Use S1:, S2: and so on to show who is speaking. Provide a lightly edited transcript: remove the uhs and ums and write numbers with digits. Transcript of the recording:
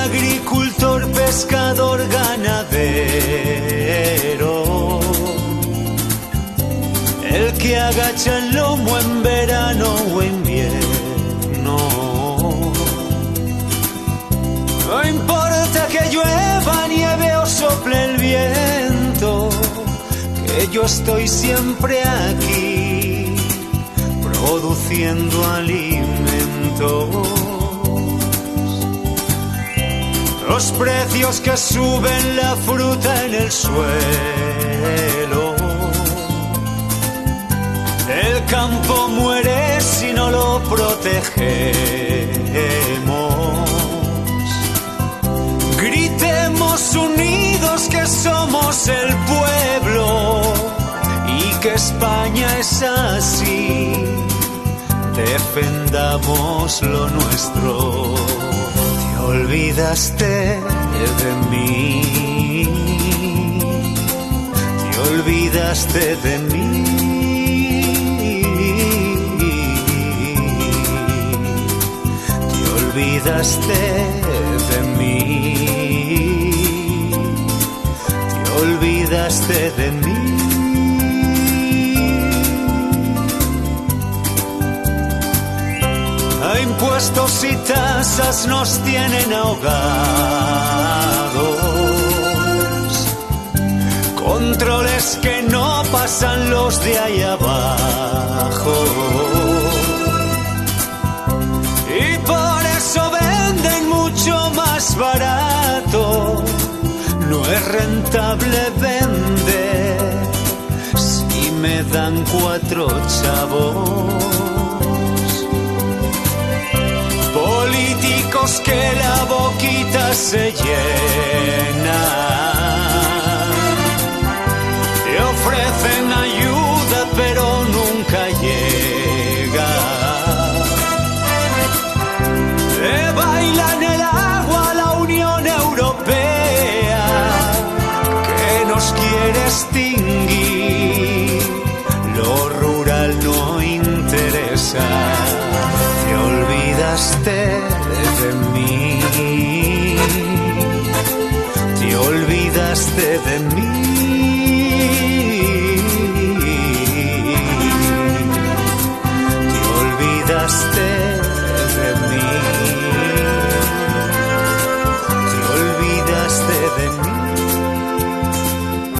S1: agricultor, pescador, ganadero, el que agacha el lomo en verano o invierno. No importa que llueva, nieve o sople el viento, que yo estoy siempre aquí, produciendo alimentos. Los precios que suben la fruta en el suelo, el campo muere si no lo protegemos. Gritemos unidos que somos el pueblo y que España es así. Defendamos lo nuestro. Te olvidaste de mí, te olvidaste de mí, te olvidaste de mí, te olvidaste de mí. Impuestos y tasas nos tienen ahogados, controles que no pasan los de ahí abajo, y por eso venden mucho más barato. No es rentable vender si me dan 4 chavos. Políticos que la boquita se llenan, te ofrecen ayuda pero nunca llega. Te bailan el agua la Unión Europea, que nos quiere extinguir. Lo rural no interesa. Te olvidaste de mí, te olvidaste de mí,